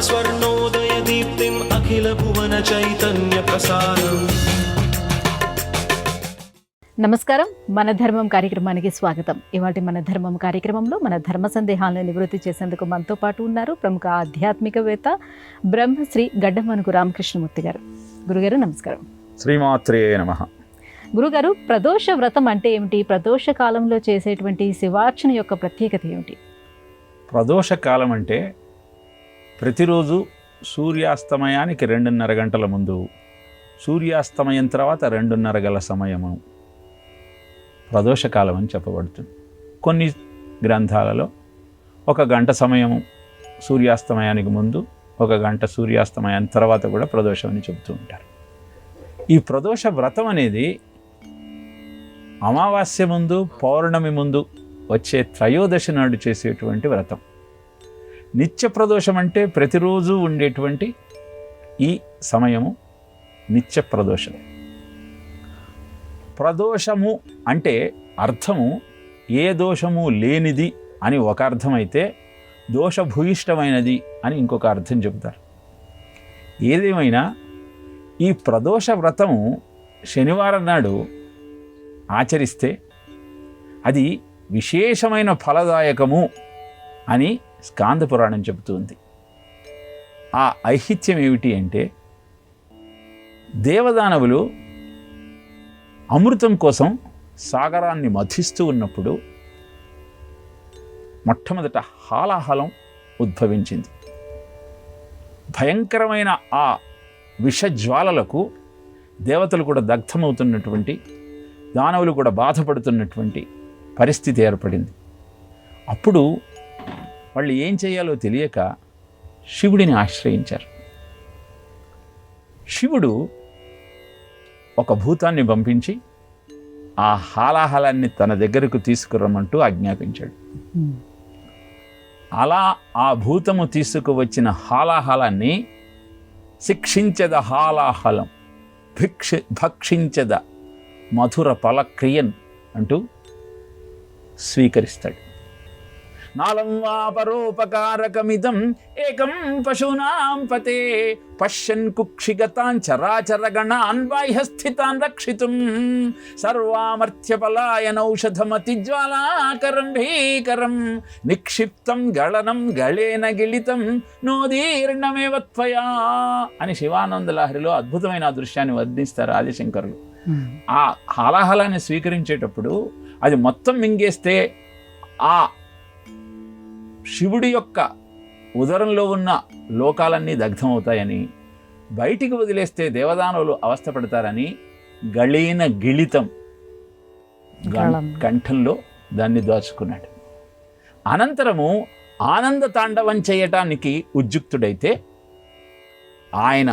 స్వర్ణోదయ దీప్తిం అఖిల భువన చైతన్య ప్రసారం. నమస్కారం, మన ధర్మం కార్యక్రమానికి స్వాగతం. ఇవాటి మన ధర్మం కార్యక్రమంలో మన ధర్మ సందేహాలను నివృత్తి చేసేందుకు మనతో పాటు ఉన్నారు ప్రముఖ ఆధ్యాత్మికవేత్త బ్రహ్మశ్రీ గడ్డమనుగు రామకృష్ణమూర్తి గారు. గురుగారు నమస్కారం. శ్రీమాత్రే నమః. గురుగారు, ప్రదోష వ్రతం అంటే ఏమిటి? ప్రదోష కాలంలో చేసేటువంటి శివార్చన యొక్క ప్రత్యేకత ఏమిటి? ప్రదోష కాలం అంటే ప్రతిరోజు సూర్యాస్తమయానికి 2:30 గంటల ముందు, సూర్యాస్తమయం తర్వాత 2:30 గల సమయము ప్రదోషకాలం అని చెప్పబడుతుంది. కొన్ని గ్రంథాలలో 1 గంట సమయము సూర్యాస్తమయానికి ముందు, 1 గంట సూర్యాస్తమయానికి తర్వాత కూడా ప్రదోషం అని చెబుతూ ఉంటారు. ఈ ప్రదోష వ్రతం అనేది అమావాస్య ముందు, పౌర్ణమి ముందు వచ్చే త్రయోదశి నాడు చేసేటువంటి వ్రతం. నిత్య ప్రదోషం అంటే ప్రతిరోజు ఉండేటువంటి ఈ సమయము నిత్య ప్రదోషం. ప్రదోషము అంటే అర్థము ఏ దోషము లేనిది అని ఒక అర్థం అయితే, దోషభూయిష్టమైనది అని ఇంకొక అర్థం చెబుతారు. ఏదేమైనా ఈ ప్రదోష వ్రతము శనివారం నాడు ఆచరిస్తే అది విశేషమైన ఫలదాయకము అని స్కాంద పురాణం చెబుతుంది. ఆ ఐహిత్యం ఏమిటి అంటే, దేవదానవులు అమృతం కోసం సాగరాన్ని మథిస్తూ ఉన్నప్పుడు మొట్టమొదట హాలాహలం ఉద్భవించింది. భయంకరమైన ఆ విషజ్వాలలకు దేవతలు కూడా దగ్ధమవుతున్నటువంటి, దానవులు కూడా బాధపడుతున్నటువంటి పరిస్థితి ఏర్పడింది. అప్పుడు వాళ్ళు ఏం చేయాలో తెలియక శివుడిని ఆశ్రయించారు. శివుడు ఒక భూతాన్ని పంపించి ఆ హాలాహలాన్ని తన దగ్గరకు తీసుకురమ్మంటూ ఆజ్ఞాపించాడు. అలా ఆ భూతము తీసుకువచ్చిన హాలాహలాన్ని శిక్షించద హాలాహలం భక్షించద మధుర ఫలక్రియన్ అంటూ స్వీకరిస్తాడు. నాలం వా పరోపకారకమిదం ఏకం పశూనాం పతే పశ్యన్ కుక్షిగతాన్ చరాచరగణాన్ బాహ్యస్థితాన్ రక్షితుం సర్వామర్త్యపలాయనౌషధమతిజ్వాలాకరం భీకరం నిక్షిప్తం గళనం గళేన గిళితం నోదీర్ణమేవ త్వయా అని శివానంద లహరిలో అద్భుతమైన దృశ్యాన్ని వర్ణిస్తారు ఆదిశంకరులు. ఆ హాలాహలాన్ని స్వీకరించేటప్పుడు అది మొత్తం మింగేస్తే ఆ శివుడి యొక్క ఉదరంలో ఉన్న లోకాలన్నీ దగ్ధమవుతాయని, బయటికి వదిలేస్తే దేవదానవులు అవస్థపడతారని గళీన గిళితం కంఠంలో దాన్ని దాచుకున్నాడు. అనంతరము ఆనంద తాండవం చేయటానికి ఉద్యుక్తుడైతే ఆయన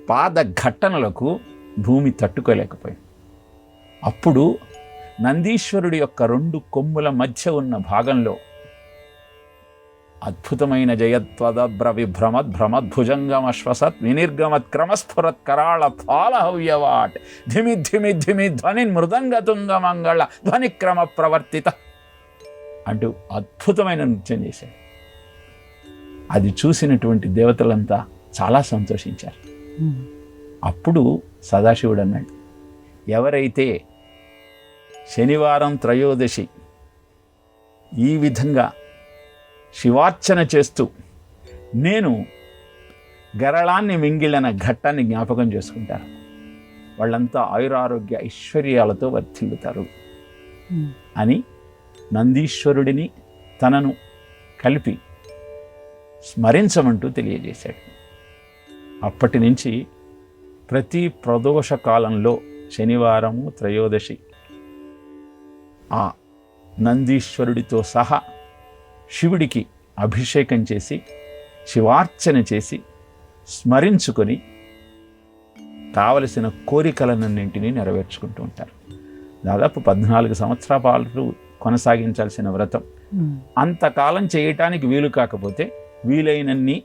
పాద ఘట్టనలకు భూమి తట్టుకోలేకపోయింది. అప్పుడు నందీశ్వరుడి యొక్క 2 కొమ్ముల మధ్య ఉన్న భాగంలో అద్భుతమైన జయత్వదభ్ర విభ్రమద్ భ్రమద్భుజంగమశ్వసత్ వినిర్గమత్ క్రమస్ఫురత్ కరాళ ఫాలహవ్యవాట్ ధిమి ధిమి ధిమి ధ్వనిన్ మృదంగతుంగ మంగళ ధ్వనిక్రమ ప్రవర్తిత అంటూ అద్భుతమైన నృత్యం చేశాడు. అది చూసినటువంటి దేవతలంతా చాలా సంతోషించారు. అప్పుడు సదాశివుడు అన్నాడు, ఎవరైతే శనివారం త్రయోదశి ఈ విధంగా శివార్చన చేస్తూ నేను గరళాన్ని మింగిలిన ఘట్టాన్ని జ్ఞాపకం చేసుకుంటారు, వాళ్ళంతా ఆయురారోగ్య ఐశ్వర్యాలతో వర్ధిల్లుతారు అని నందీశ్వరుడిని తనను కలిపి స్మరించమంటూ తెలియజేశాడు. అప్పటి నుంచి ప్రతి ప్రదోష కాలంలో శనివారము త్రయోదశి ఆ నందీశ్వరుడితో సహా శివుడికి అభిషేకం చేసి శివార్చన చేసి స్మరించుకొని కావలసిన కోరికలన్నింటినీ నెరవేర్చుకుంటూ ఉంటారు. దాదాపు 14 సంవత్సరాల పాటు కొనసాగించాల్సిన వ్రతం. అంతకాలం చేయటానికి వీలు కాకపోతే వీలైనన్ని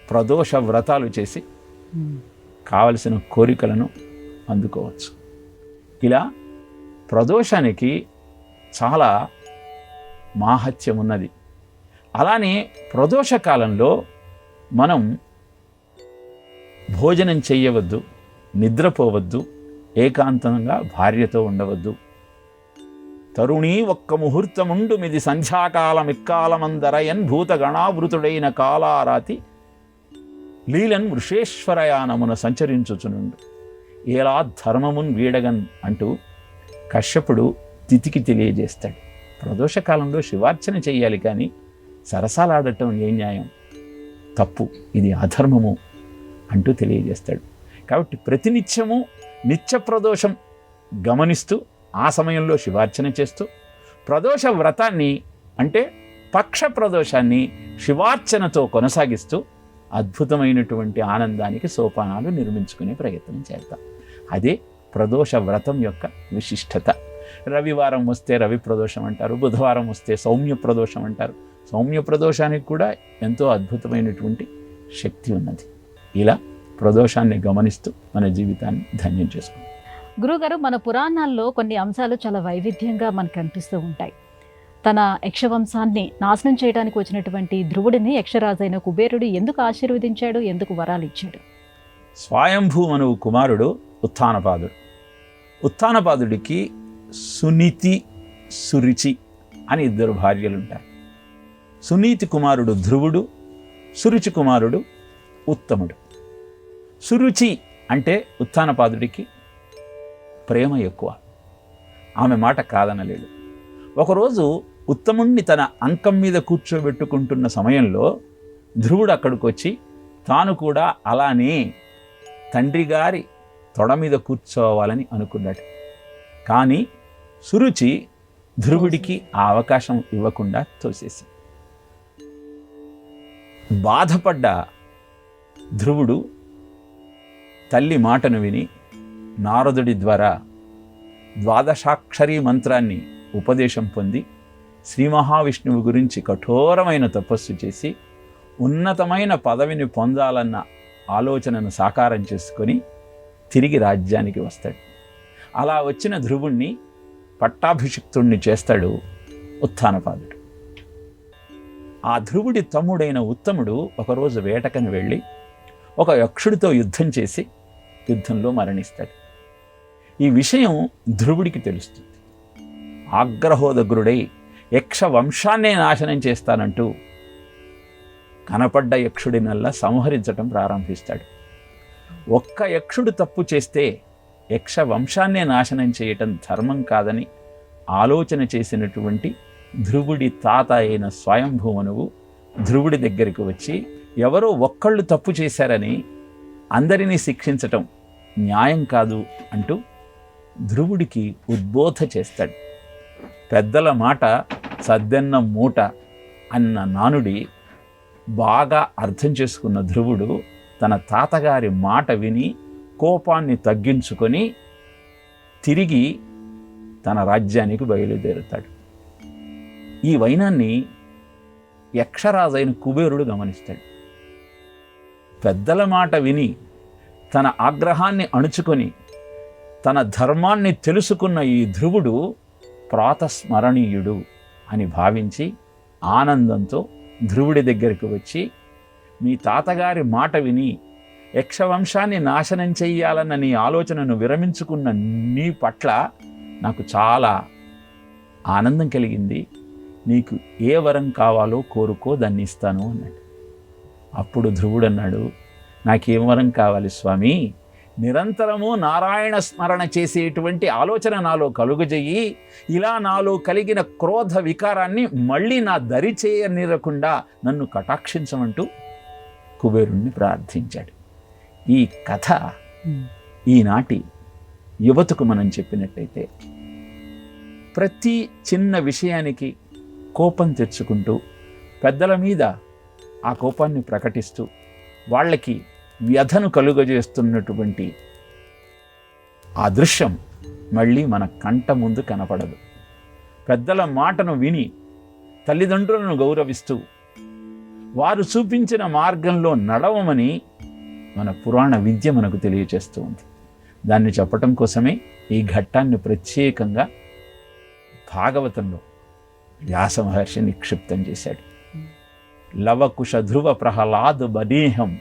ప్రదోష వ్రతాలు చేసి కావలసిన కోరికలను అందుకోవచ్చు. ఇలా ప్రదోషానికి చాలా మాహత్యం ఉన్నది. అలానే ప్రదోష కాలంలో మనం భోజనం చెయ్యవద్దు, నిద్రపోవద్దు, ఏకాంతంగా భార్యతో ఉండవద్దు. తరుణీ ఒక్క ముహూర్తముండు మిది సంధ్యాకాలమిక్కాలమందరయన్ భూతగణావృతుడైన కాలారాతి లీలన్ వృషేశ్వరయానమున సంచరించుచునుండు ఏలా ధర్మమున్ వీడగన్ అంటూ కశ్యపుడు తిథికి తెలియజేస్తాడు. ప్రదోషకాలంలో శివార్చన చెయ్యాలి, కానీ సరసాలాడటం ఏ న్యాయం, తప్పు, ఇది అధర్మము అంటూ తెలియజేస్తాడు. కాబట్టి ప్రతినిత్యము నిత్య ప్రదోషం గమనిస్తూ ఆ సమయంలో శివార్చన చేస్తూ ప్రదోష వ్రతాన్ని అంటే పక్ష ప్రదోషాన్ని శివార్చనతో కొనసాగిస్తూ అద్భుతమైనటువంటి ఆనందానికి సోపానాలు నిర్మించుకునే ప్రయత్నం చేద్దాం. అదే ప్రదోష వ్రతం యొక్క విశిష్టత. రవివారం వస్తే రవి ప్రదోషం అంటారు, బుధవారం వస్తే సౌమ్య ప్రదోషం అంటారు. సౌమ్య ప్రదోషానికి కూడా ఎంతో అద్భుతమైనటువంటి శక్తి ఉన్నది. ఇలా ప్రదోషాన్ని గమనిస్తూ మన జీవితాన్ని ధన్యం చేసుకుంటాం. గురుగారు, మన పురాణాల్లో కొన్ని అంశాలు చాలా వైవిధ్యంగా మనకు కనిపిస్తూ ఉంటాయి. తన యక్షవంశాన్ని నాశనం చేయడానికి వచ్చినటువంటి ధ్రువుడిని యక్షరాజైన కుబేరుడు ఎందుకు ఆశీర్వదించాడు, ఎందుకు వరాలు ఇచ్చాడు? స్వయంభూమనువు కుమారుడు ఉత్థానపాదుడు. ఉత్థానపాదుడికి సునీతి, సురుచి అని ఇద్దరు భార్యలు ఉంటారు. సునీతి కుమారుడు ధ్రువుడు, సురుచి కుమారుడు ఉత్తముడు. సురుచి అంటే ఉత్థానపాదుడికి ప్రేమ ఎక్కువ, ఆమె మాట కాదనలేడు. ఒకరోజు ఉత్తముణ్ణి తన అంకం మీద కూర్చోబెట్టుకుంటున్న సమయంలో ధ్రువుడు అక్కడికి వచ్చి తాను కూడా అలానే తండ్రి గారి తొడ మీద కూర్చోవాలని అనుకున్నాడు. కానీ సురుచి ధ్రువుడికి ఆ అవకాశం ఇవ్వకుండా తోసేసి బాధపడ్డ ధ్రువుడు తల్లి మాటను విని నారదుడి ద్వారా ద్వాదశాక్షరీ మంత్రాన్ని ఉపదేశం పొంది శ్రీ మహావిష్ణువు గురించి కఠోరమైన తపస్సు చేసి ఉన్నతమైన పదవిని పొందాలన్న ఆలోచనను సాకారం చేసుకొని తిరిగి రాజ్యానికి వస్తాడు. అలా వచ్చిన ధ్రువుణ్ణి పట్టాభిషిక్తుణ్ణి చేస్తాడు ఉత్థానపాదుడు. ఆ ధ్రువుడి తమ్ముడైన ఉత్తముడు ఒకరోజు వేటకని వెళ్ళి ఒక యక్షుడితో యుద్ధం చేసి యుద్ధంలో మరణిస్తాడు. ఈ విషయం ధ్రువుడికి తెలుస్తుంది. ఆగ్రహోదగ్రుడై యక్ష వంశాన్నే నాశనం చేస్తానంటూ కనపడ్డ యక్షుడినల్లా సంహరించటం ప్రారంభిస్తాడు. ఒక్క యక్షుడు తప్పు చేస్తే యక్ష వంశాన్నే నాశనం చేయటం ధర్మం కాదని ఆలోచన చేసినటువంటి ధ్రువుడి తాత అయిన స్వయంభూమనువు ధ్రువుడి దగ్గరికి వచ్చి ఎవరో ఒక్కళ్ళు తప్పు చేశారని అందరినీ శిక్షించటం న్యాయం కాదు అంటూ ధ్రువుడికి ఉద్బోధ చేస్తాడు. పెద్దల మాట సద్దెన్న మూట అన్న నానుడి బాగా అర్థం చేసుకున్న ధ్రువుడు తన తాతగారి మాట విని కోపాన్ని తగ్గించుకొని తిరిగి తన రాజ్యానికి బయలుదేరుతాడు. ఈ వైనాన్ని యక్షరాజైన కుబేరుడు గమనిస్తాడు. పెద్దల మాట విని తన ఆగ్రహాన్ని అణుచుకొని తన ధర్మాన్ని తెలుసుకున్న ఈ ధ్రువుడు ప్రాతస్మరణీయుడు అని భావించి ఆనందంతో ధ్రువుడి దగ్గరికి వచ్చి, మీ తాతగారి మాట విని యక్షవంశాన్ని నాశనం చెయ్యాలన్న నీ ఆలోచనను విరమించుకున్న నీ పట్ల నాకు చాలా ఆనందం కలిగింది. నీకు ఏ వరం కావాలో కోరుకో, దాన్ని ఇస్తాను అన్నాడు. అప్పుడు ధ్రువుడు అన్నాడు, నాకేం వరం కావాలి స్వామి, నిరంతరము నారాయణ స్మరణ చేసేటువంటి ఆలోచన నాలో కలుగజేయి, ఇలా నాలో కలిగిన క్రోధ వికారాన్ని మళ్ళీ నా దరి చేయనిరకుండా నన్ను కటాక్షించమంటూ కుబేరుణ్ణి ప్రార్థించాడు. ఈ కథ ఈనాటి యువతకు మనం చెప్పినట్టయితే ప్రతి చిన్న విషయానికి కోపం తెచ్చుకుంటూ పెద్దల మీద ఆ కోపాన్ని ప్రకటిస్తూ వాళ్ళకి వ్యధను కలుగజేస్తున్నటువంటి ఆ దృశ్యం మళ్ళీ మన కంట ముందు కనపడదు. పెద్దల మాటను విని తల్లిదండ్రులను గౌరవిస్తూ వారు చూపించిన మార్గంలో నడవమని మన పురాణ విద్య మనకు తెలియచేస్తూ ఉంది. దాన్ని చెప్పటం కోసమే ఈ ఘట్టాన్ని ప్రత్యేకంగా భాగవతంలో వ్యాస మహర్షి నిక్షిప్తం చేశాడు. లవకుశ ధ్రువ ప్రహ్లాద బనేహం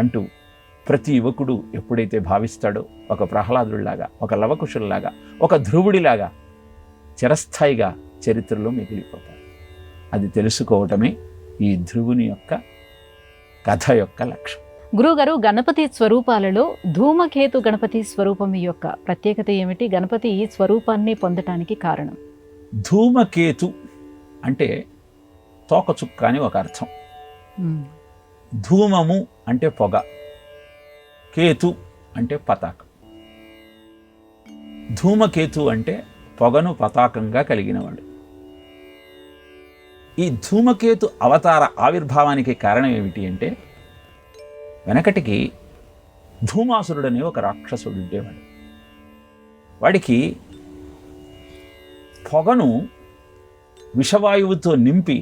అంటూ ప్రతి యువకుడు ఎప్పుడైతే భావిస్తాడో ఒక ప్రహ్లాదుడిలాగా, ఒక లవకుశుల్లాగా, ఒక ధ్రువుడిలాగా చిరస్థాయిగా చరిత్రలో మిగిలిపోతాడు. అది తెలుసుకోవటమే ఈ ధ్రువుని యొక్క కథ యొక్క లక్ష్యం. గురువుగారు, గణపతి స్వరూపాలలో ధూమకేతు గణపతి స్వరూపం యొక్క ప్రత్యేకత ఏమిటి? గణపతి ఈ స్వరూపాన్ని పొందటానికి కారణం? ధూమకేతు అంటే తోకచుక్క అని ఒక అర్థం. ధూమము అంటే పొగ, కేతు అంటే పతాకం. ధూమకేతు అంటే పొగను పతాకంగా కలిగినవాడు. ఈ ధూమకేతు అవతార ఆవిర్భావానికి కారణం ఏమిటి అంటే, వెనకటికి ధూమాసురుడనే ఒక రాక్షసుడు ఉండేవాడు. వాడికి పొగను విషవాయువుతో నింపి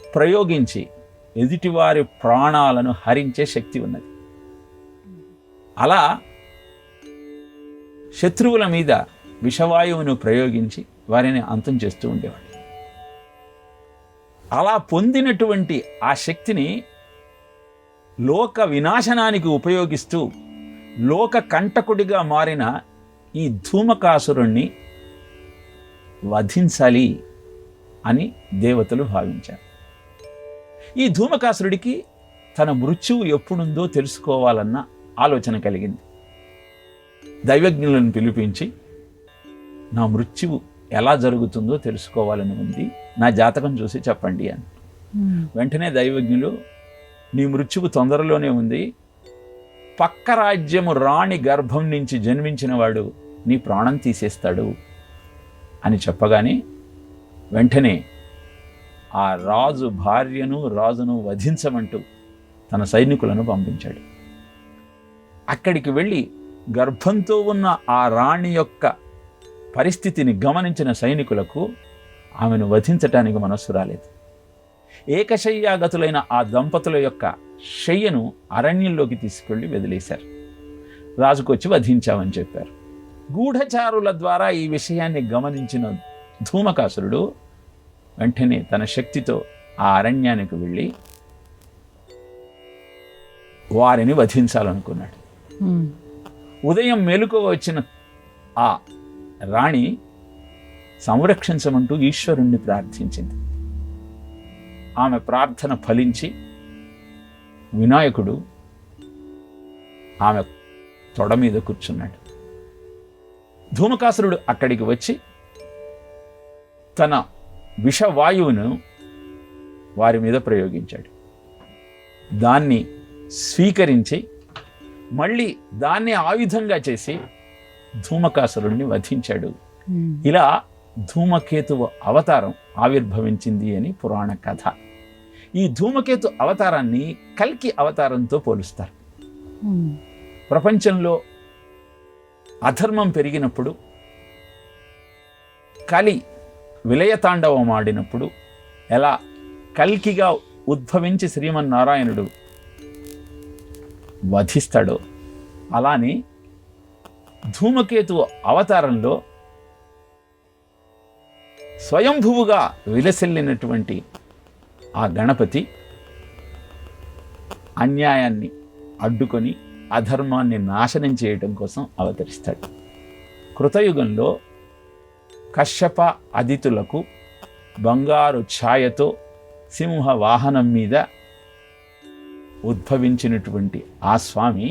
ప్రయోగించి ఎదుటివారి ప్రాణాలను హరించే శక్తి ఉన్నది. అలా శత్రువుల మీద విషవాయువును ప్రయోగించి వారిని అంతం చేస్తూ ఉండేవాడు. అలా పొందినటువంటి ఆ శక్తిని లోక వినాశనానికి ఉపయోగిస్తూ లోక కంటకుడిగా మారిన ఈ ధూమకాసురుణ్ణి వధించాలి అని దేవతలు భావించారు. ఈ ధూమకాసురుడికి తన మృత్యువు ఎప్పుడుందో తెలుసుకోవాలన్న ఆలోచన కలిగింది. దైవజ్ఞులను పిలిపించి, నా మృత్యువు ఎలా జరుగుతుందో తెలుసుకోవాలని ఉంది, నా జాతకం చూసి చెప్పండి అని. వెంటనే దైవజ్ఞులు, నీ మృత్యువు తొందరలోనే ఉంది, పక్క రాజ్యము రాణి గర్భం నుంచి జన్మించిన వాడు నీ ప్రాణం తీసేస్తాడు అని చెప్పగానే వెంటనే ఆ రాజు భార్యను రాజును వధించమంటూ తన సైనికులను పంపించాడు. అక్కడికి వెళ్ళి గర్భంతో ఉన్న ఆ రాణి యొక్క పరిస్థితిని గమనించిన సైనికులకు ఆమెను వధించటానికి మనస్సు రాలేదు. ఏకశయ్యాగతులైన ఆ దంపతుల యొక్క శయ్యను అరణ్యంలోకి తీసుకెళ్లి వదిలేశారు. రాజుకొచ్చి వధించామని చెప్పారు. గూఢచారుల ద్వారా ఈ విషయాన్ని గమనించిన ధూమకాసురుడు వెంటనే తన శక్తితో ఆ అరణ్యానికి వెళ్ళి వారిని వధించాలనుకున్నాడు. ఉదయం మేలుకో వచ్చిన ఆ రాణి సంరక్షించమంటూ ఈశ్వరుణ్ణి ప్రార్థించింది. ఆమె ప్రార్థన ఫలించి వినాయకుడు ఆమె తొడ మీద కూర్చున్నాడు. ధూమకాసురుడు అక్కడికి వచ్చి తన విషవాయువును వారి మీద ప్రయోగించాడు. దాన్ని స్వీకరించి మళ్ళీ దాన్ని ఆయుధంగా చేసి ధూమకాసురుణ్ణి వధించాడు. ఇలా ధూమకేతువు అవతారం ఆవిర్భవించింది అని పురాణ కథ. ఈ ధూమకేతు అవతారాన్ని కల్కి అవతారంతో పోలుస్తారు. ప్రపంచంలో అధర్మం పెరిగినప్పుడు, కలి విలయతాండవం ఆడినప్పుడు ఎలా కల్కిగా ఉద్భవించి శ్రీమన్నారాయణుడు వధిస్తాడో, అలానే ధూమకేతు అవతారంలో స్వయంభువుగా విలసిల్లినటువంటి ఆ గణపతి అన్యాయాన్ని అడ్డుకొని అధర్మాన్ని నాశనం చేయడం కోసం అవతరిస్తాడు. కృతయుగంలో కశ్యప అదితులకు బంగారు ఛాయతో సింహ వాహనం మీద ఉద్భవించినటువంటి ఆ స్వామి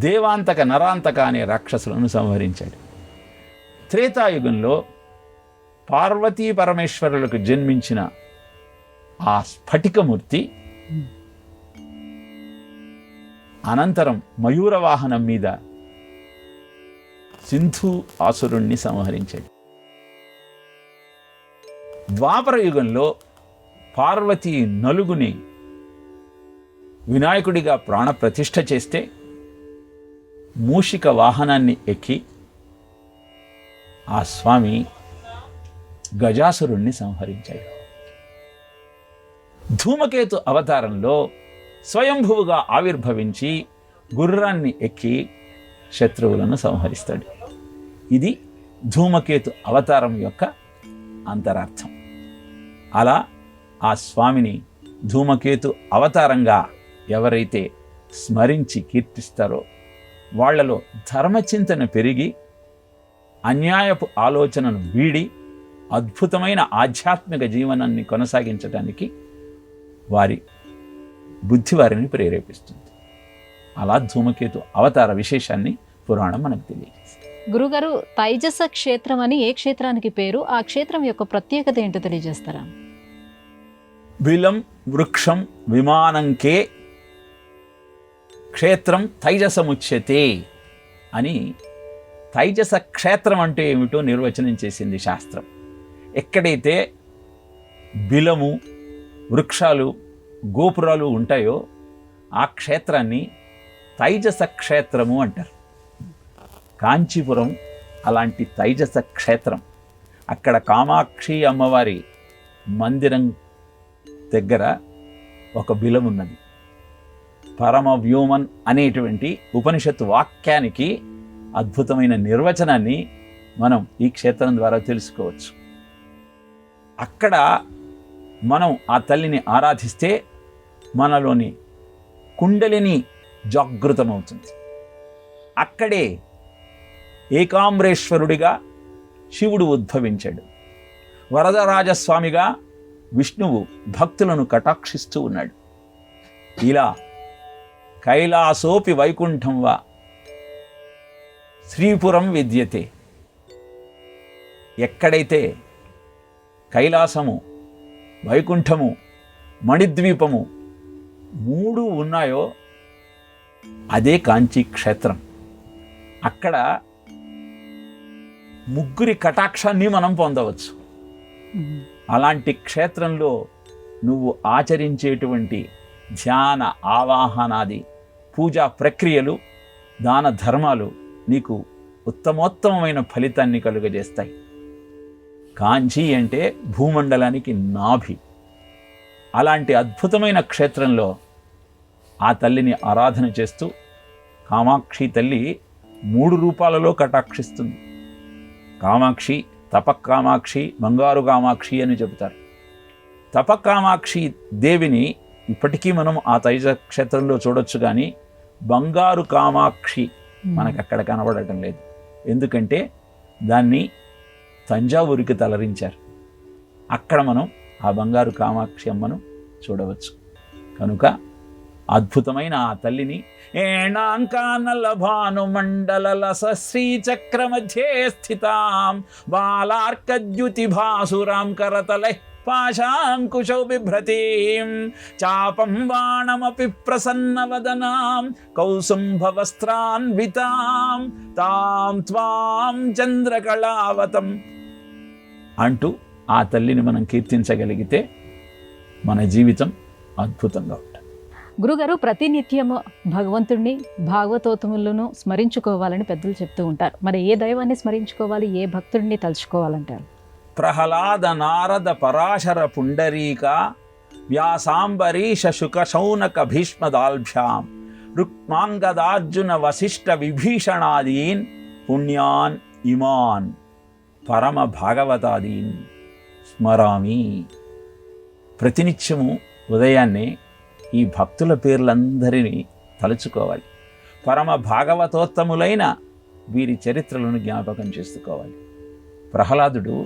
దేవాంతక నరాంతక అనే రాక్షసులను సంహరించాడు. త్రేతాయుగంలో పార్వతీ పరమేశ్వరులకు జన్మించిన ఆ స్ఫటికమూర్తి అనంతరం మయూర వాహనం మీద సింధు ఆసురుణ్ణి సంహరించాడు. ద్వాపర యుగంలో పార్వతీ నలుగుని వినాయకుడిగా ప్రాణప్రతిష్ఠ చేస్తే మూషిక వాహనాన్ని ఎక్కి ఆ స్వామి గజాసురుణ్ణి సంహరించాడు. ధూమకేతు అవతారంలో స్వయంభువుగా ఆవిర్భవించి గుర్రాన్ని ఎక్కి శత్రువులను సంహరిస్తాడు. ఇది ధూమకేతు అవతారం యొక్క అంతరార్థం. అలా ఆ స్వామిని ధూమకేతు అవతారంగా ఎవరైతే స్మరించి కీర్తిస్తారో వాళ్లలో ధర్మచింతన పెరిగి అన్యాయపు ఆలోచనను వీడి అద్భుతమైన ఆధ్యాత్మిక జీవనాన్ని కొనసాగించడానికి వారి బుద్ధి వారిని ప్రేరేపిస్తుంది. అలా ధూమకేతు అవతార విశేషాన్ని పురాణం మనకు తెలియజేస్తుంది. గురుగారు, తైజస క్షేత్రం అని ఏ క్షేత్రానికి పేరు? ఆ క్షేత్రం యొక్క ప్రత్యేకత ఏంటో తెలియజేస్తారా? బిలం వృక్షం విమానంకే క్షేత్రం తైజసముచ్యతే అని తైజస క్షేత్రం అంటే ఏమిటో నిర్వచనం చేసింది శాస్త్రం. ఎక్కడైతే బిలము, వృక్షాలు, గోపురాలు ఉంటాయో ఆ క్షేత్రాన్ని తైజస క్షేత్రము అంటారు. కాంచీపురం అలాంటి తైజస క్షేత్రం. అక్కడ కామాక్షి అమ్మవారి మందిరం దగ్గర ఒక బిలం ఉన్నది. పరమ వ్యోమన్ అనేటువంటి ఉపనిషత్తు వాక్యానికి అద్భుతమైన నిర్వచనాన్ని మనం ఈ క్షేత్రం ద్వారా తెలుసుకోవచ్చు. అక్కడ మనం ఆ తల్లిని ఆరాధిస్తే మనలోని కుండలిని జాగృతమవుతుంది. అక్కడే ఏకాంబరేశ్వరుడిగా శివుడు ఉద్భవించాడు. వరదరాజస్వామిగా విష్ణువు భక్తులను కటాక్షిస్తూ ఉన్నాడు. ఇలా కైలాసోపి వైకుంఠం వా శ్రీపురం విద్యతే. ఎక్కడైతే కైలాసము, వైకుంఠము, మణిద్వీపము మూడు ఉన్నాయో అదే కాంచీ క్షేత్రం. అక్కడ ముగ్గురి కటాక్షాన్ని మనం పొందవచ్చు. అలాంటి క్షేత్రంలో నువ్వు ఆచరించేటువంటి ధ్యాన, ఆవాహనాది పూజా ప్రక్రియలు, దాన ధర్మాలు నీకు ఉత్తమోత్తమైన ఫలితాన్ని కలుగజేస్తాయి. కాంచీ అంటే భూమండలానికి నాభి. అలాంటి అద్భుతమైన క్షేత్రంలో ఆ తల్లిని ఆరాధన చేస్తూ కామాక్షి తల్లి 3 రూపాలలో కటాక్షిస్తుంది. కామాక్షి, తపకామాక్షి, బంగారు కామాక్షి అని చెబుతారు. తపకామాక్షి దేవిని ఇప్పటికీ మనం ఆ తైజ క్షేత్రంలో చూడొచ్చు, కానీ బంగారు కామాక్షి మనకు అక్కడ కనబడటం లేదు. ఎందుకంటే దాన్ని తంజావూరికి తరలించారు. అక్కడ మనం ఆ బంగారు కామాక్షి అమ్మను చూడవచ్చు. కనుక అద్భుతమైన ఆ తల్లిని ఏణాంకానల భానుమండల శ్రీచక్ర మధ్యే స్థితాం బాలార్కద్యుతి భాసురాం కరతలై పాశాంకుశౌ బిభ్రతీం చాపం బాణమపి ప్రసన్నవదనాం కౌసుంభవస్త్రాన్వితాం తాం త్వాం చంద్రకళావతం అంటూ ఆ తల్లిని మనం కీర్తించగలిగితే మన జీవితం అద్భుతంగా ఉంటుంది. గురుగారు, ప్రతినిత్యము భగవంతుడిని, భాగవతోత్తములను స్మరించుకోవాలని పెద్దలు చెప్తూ ఉంటారు. మరి ఏ దైవాన్ని స్మరించుకోవాలి, ఏ భక్తుడిని తలుచుకోవాలంటారు? ప్రహ్లాద, నారద, పరాశర, పుండరీక, వ్యాసాంబరీష, శుక, శౌనక, భీష్మదాల్భ్యాం, రుక్మాంగదార్జున, వశిష్ఠ, విభీషణాదీన్ పుణ్యాన్ ఇమాన్ పరమ భాగవతాదీన్ స్మరామి. ప్రతినిత్యము ఉదయాన్నే ఈ భక్తుల పేర్లందరినీ తలుచుకోవాలి. పరమ భాగవతోత్తములైన వీరి చరిత్రలను జ్ఞాపకం చేసుకోవాలి. ప్రహ్లాదుడు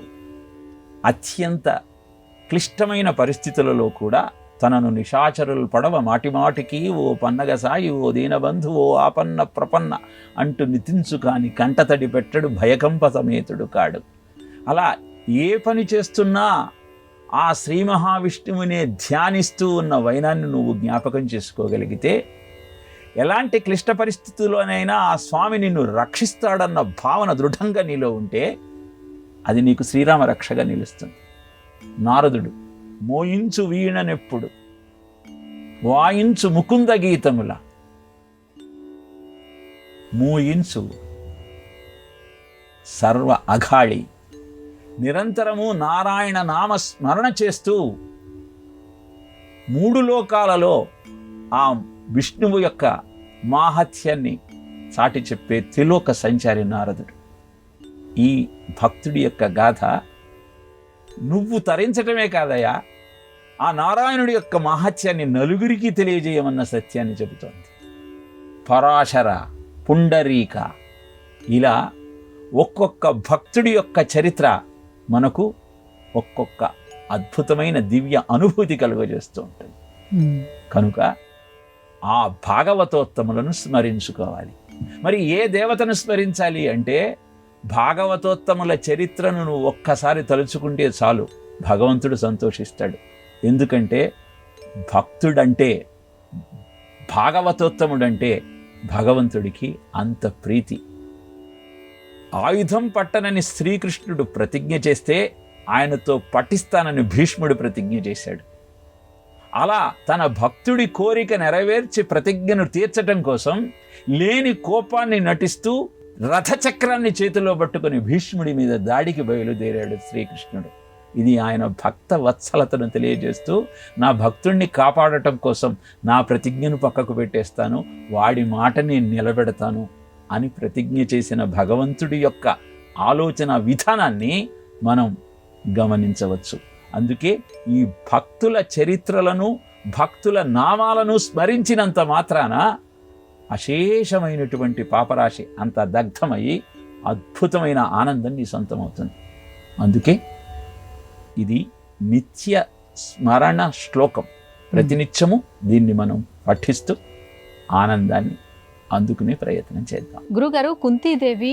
అత్యంత క్లిష్టమైన పరిస్థితులలో కూడా తనను నిశాచరులు పడవ మాటిమాటికి ఓ పన్నగ సాయి, ఓ దీనబంధు, ఓ ఆపన్న ప్రపన్న అంటూ నితించు కాని కంటతడి పెట్టడు, భయకంప సమేతుడు కాడు. అలా ఏ పని చేస్తున్నా ఆ శ్రీ మహావిష్ణువునే ధ్యానిస్తూ ఉన్న వైనాన్ని నువ్వు జ్ఞాపకం చేసుకోగలిగితే, ఎలాంటి క్లిష్ట పరిస్థితుల్లోనైనా ఆ స్వామి నిన్ను రక్షిస్తాడన్న భావన దృఢంగా నీలో ఉంటే అది నీకు శ్రీరామ రక్షగా నిలుస్తుంది. నారదుడు మోయించు వీణనెప్పుడు వాయించు ముకుంద గీతముల మోయించు సర్వ అఘాళి నిరంతరము నారాయణ నామ స్మరణ చేస్తూ 3 లోకాలలో ఆ విష్ణువు యొక్క మాహత్యాన్ని చాటి చెప్పే త్రిలోక సంచారి నారదుడు. ఈ భక్తుడి యొక్క గాథ నువ్వు తరించటమే కాదయ్యా, ఆ నారాయణుడి యొక్క మహత్యాన్ని నలుగురికి తెలియజేయమన్న సత్యాన్ని చెబుతోంది. పరాశర, పుండరీక, ఇలా ఒక్కొక్క భక్తుడి యొక్క చరిత్ర మనకు ఒక్కొక్క అద్భుతమైన దివ్య అనుభూతి కలుగజేస్తూ ఉంటుంది. కనుక ఆ భాగవతోత్తములను స్మరించుకోవాలి. మరి ఏ దేవతను స్మరించాలి అంటే, భాగవతోత్తముల చరిత్రను నువ్వు ఒక్కసారి తలుచుకుంటే చాలు, భగవంతుడు సంతోషిస్తాడు. ఎందుకంటే భక్తుడంటే, భాగవతోత్తముడంటే భగవంతుడికి అంత ప్రీతి. ఆయుధం పట్టనని శ్రీకృష్ణుడు ప్రతిజ్ఞ చేస్తే ఆయనతో పఠిస్తానని భీష్ముడు ప్రతిజ్ఞ చేశాడు. అలా తన భక్తుడి కోరిక నెరవేర్చి ప్రతిజ్ఞను తీర్చటం కోసం లేని కోపాన్ని నటిస్తూ రథచక్రాన్ని చేతిలో పట్టుకుని భీష్ముడి మీద దాడికి బయలుదేరాడు శ్రీకృష్ణుడు. ఇది ఆయన భక్త వత్సలతను తెలియజేస్తూ, నా భక్తుణ్ణి కాపాడటం కోసం నా ప్రతిజ్ఞను పక్కకు పెట్టేస్తాను, వాడి మాట నేను నిలబెడతాను అని ప్రతిజ్ఞ చేసిన భగవంతుడి యొక్క ఆలోచన విధానాన్ని మనం గమనించవచ్చు. అందుకే ఈ భక్తుల చరిత్రలను, భక్తుల నామాలను స్మరించినంత మాత్రాన అశేషమైనటువంటి పాపరాశి అంత దగ్ధమయ్యి అద్భుతమైన ఆనందం నీ సొంతమవుతుంది. అందుకే ఇది నిత్య స్మరణ శ్లోకం. ప్రతినిత్యము దీన్ని మనం పఠిస్తూ ఆనందాన్ని అందుకునే ప్రయత్నం చేద్దాం. గురుగారు, కుంతీదేవి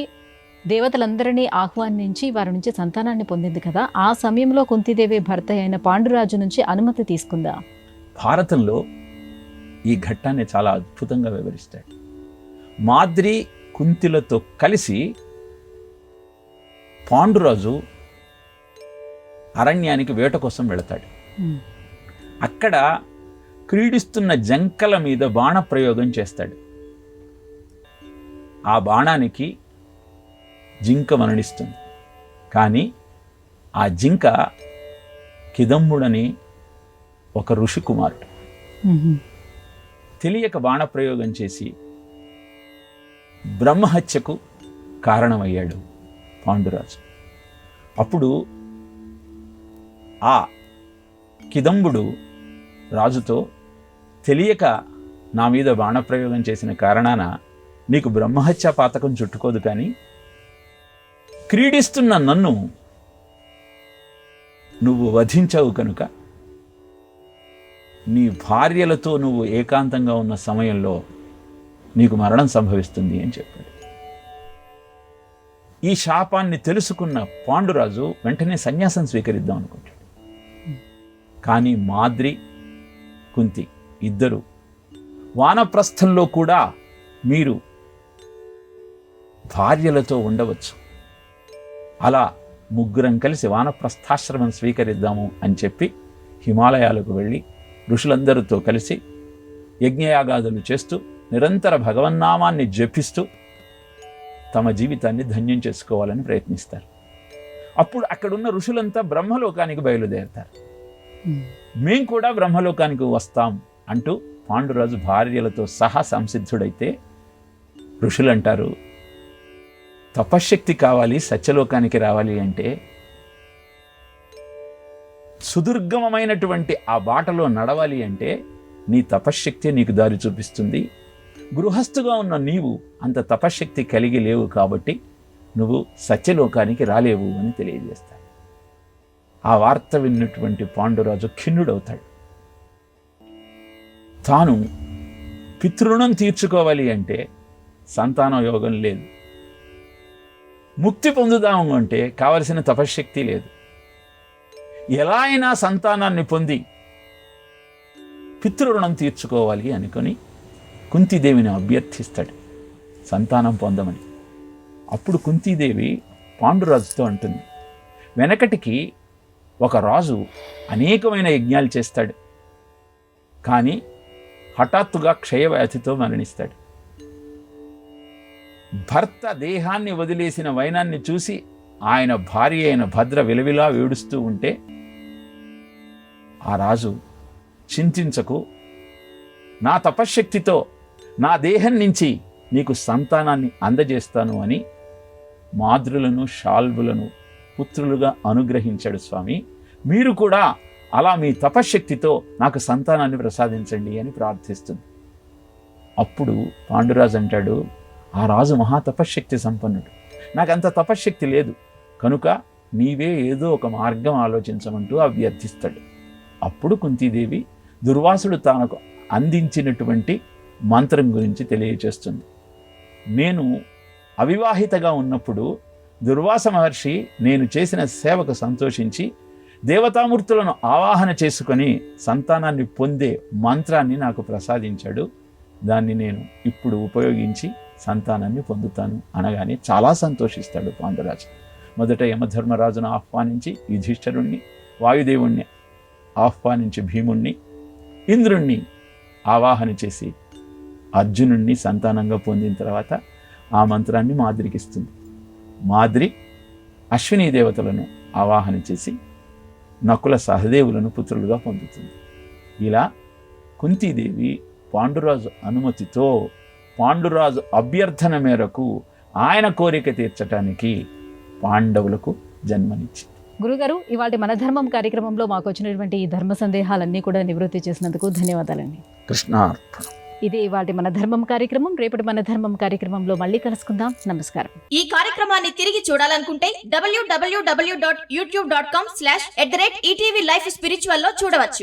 దేవతలందరినీ ఆహ్వానించి వారి నుంచి సంతానాన్ని పొందింది కదా, ఆ సమయంలో కుంతీదేవి భర్త అయిన పాండురాజు నుంచి అనుమతి తీసుకుందా? భారతంలో ఈ ఘట్టాన్ని చాలా అద్భుతంగా వివరిస్తాడు. మాద్రి కుంతిలతో కలిసి పాండురాజు అరణ్యానికి వేట కోసం వెళతాడు. అక్కడ క్రీడిస్తున్న జంకల మీద బాణప్రయోగం చేస్తాడు. ఆ బాణానికి జింక మరణిస్తుంది. కానీ ఆ జింక కిదంబుడని ఒక ఋషి కుమారుడు. తెలియక బాణప్రయోగం చేసి బ్రహ్మహత్యకు కారణమయ్యాడు పాండురాజు. అప్పుడు ఆ కిదంబుడు రాజుతో, తెలియక నా మీద బాణప్రయోగం చేసిన కారణాన నీకు బ్రహ్మహత్య పాతకం చుట్టుకోదు, కానీ క్రీడిస్తున్న నన్ను నువ్వు వధించావు కనుక నీ భార్యలతో నువ్వు ఏకాంతంగా ఉన్న సమయంలో నీకు మరణం సంభవిస్తుంది అని చెప్పాడు. ఈ శాపాన్ని తెలుసుకున్న పాండురాజు వెంటనే సన్యాసం స్వీకరిద్దాం అనుకుంటాడు. కానీ మాద్రి, కుంతి ఇద్దరు, వానప్రస్థంలో కూడా మీరు భార్యలతో ఉండవచ్చు, అలా ముగ్గురం కలిసి వానప్రస్థాశ్రమం స్వీకరిద్దాము అని చెప్పి హిమాలయాలకు వెళ్ళి ఋషులందరితో కలిసి యజ్ఞయాగాదులు చేస్తూ నిరంతర భగవన్నామాన్ని జపిస్తూ తమ జీవితాన్ని ధన్యం చేసుకోవాలని ప్రయత్నిస్తారు. అప్పుడు అక్కడున్న ఋషులంతా బ్రహ్మలోకానికి బయలుదేరుతారు. మేం కూడా బ్రహ్మలోకానికి వస్తాం అంటూ పాండురాజు భార్యలతో సహా సంసిద్ధుడైతే ఋషులంటారు, తపశ్శక్తి కావాలి సత్యలోకానికి రావాలి అంటే సుదుర్గమమైనటువంటి ఆ బాటలో నడవాలి అంటే నీ తపశ్శక్తి నీకు దారి చూపిస్తుంది. గృహస్థుగా ఉన్న నీవు అంత తపశ్శక్తి కలిగి లేవు కాబట్టి నువ్వు సత్యలోకానికి రాలేవు అని తెలియజేస్తాడు. ఆ వార్త విన్నటువంటి పాండురాజు ఖిన్నుడవుతాడు. తాను పితృణం తీర్చుకోవాలి అంటే సంతాన యోగం లేదు, ముక్తి పొందుదాము అంటే కావలసిన తపశ్శక్తి లేదు. ఎలా అయినా సంతానాన్ని పొంది పితృరుణం తీర్చుకోవాలి అనుకొని కుంతీదేవిని అభ్యర్థిస్తాడు సంతానం పొందమని. అప్పుడు కుంతీదేవి పాండురాజుతో అంటుంది, వెనకటికి ఒక రాజు అనేకమైన యజ్ఞాలు చేస్తాడు, కానీ హఠాత్తుగా క్షయవ్యాధితో మరణిస్తాడు. భర్త దేహాన్ని వదిలేసిన వైనాన్ని చూసి ఆయన భార్య అయిన భద్ర విలవిలా ఏడుస్తూ ఉంటే ఆ రాజు, చింతించకు, నా తపశ్శక్తితో నా దేహం నుంచి నీకు సంతానాన్ని అందజేస్తాను అని మాద్రులను, శాల్వులను పుత్రులుగా అనుగ్రహించాడు స్వామి, మీరు కూడా అలా మీ తపశ్శక్తితో నాకు సంతానాన్ని ప్రసాదించండి అని ప్రార్థిస్తుంది. అప్పుడు పాండురాజు అంటాడు, ఆ రాజు మహా తపశ్శక్తి సంపన్నుడు, నాకు అంత తపశ్శక్తి లేదు, కనుక నీవే ఏదో ఒక మార్గం ఆలోచించమంటూ అభ్యర్థిస్తాడు. అప్పుడు కుంతీదేవి దుర్వాసుడు తనకు అందించినటువంటి మంత్రం గురించి తెలియచేస్తుంది. నేను అవివాహితగా ఉన్నప్పుడు దుర్వాస మహర్షి నేను చేసిన సేవకు సంతోషించి దేవతామూర్తులను ఆవాహన చేసుకొని సంతానాన్ని పొందే మంత్రాన్ని నాకు ప్రసాదించాడు. దాన్ని నేను ఇప్పుడు ఉపయోగించి సంతానాన్ని పొందుతాను అనగానే చాలా సంతోషిస్తాడు పాండురాజు. మొదట యమధర్మరాజును ఆహ్వానించి యుధిష్ఠిరుణ్ణి, వాయుదేవుణ్ణి ఆహ్వానించి భీముణ్ణి, ఇంద్రుణ్ణి ఆవాహన చేసి అర్జునుణ్ణి సంతానంగా పొందిన తర్వాత ఆ మంత్రాన్ని మాద్రికి ఇస్తుంది. మాద్రి అశ్వినీ దేవతలను ఆవాహన చేసి నకుల సహదేవులను పుత్రులుగా పొందుతుంది. ఇలా కుంతీదేవి పాండురాజు అనుమతితో పాండురాజు అభ్యర్థన మేరకు ఆయన కోరిక తీర్చడానికి పాండవులకు జన్మనిచ్చింది. గురుగారు, ఇవాళ మన ధర్మం కార్యక్రమంలో మాకు వచ్చినటువంటి ఈ ధర్మ సందేహాలన్నీ కూడా నివృత్తి చేసినందుకు ధన్యవాదాలండి. కృష్ణార్పణ. ఇదే ఇవాళ మన ధర్మం కార్యక్రమం. రేపటి మన ధర్మం కార్యక్రమంలో మళ్ళీ కలుసుకుందాం. నమస్కారం. ఈ కార్యక్రమాన్ని తిరిగి చూడాలనుకుంటే www.youtube.com/@ETV Life Spiritual లో చూడవచ్చు.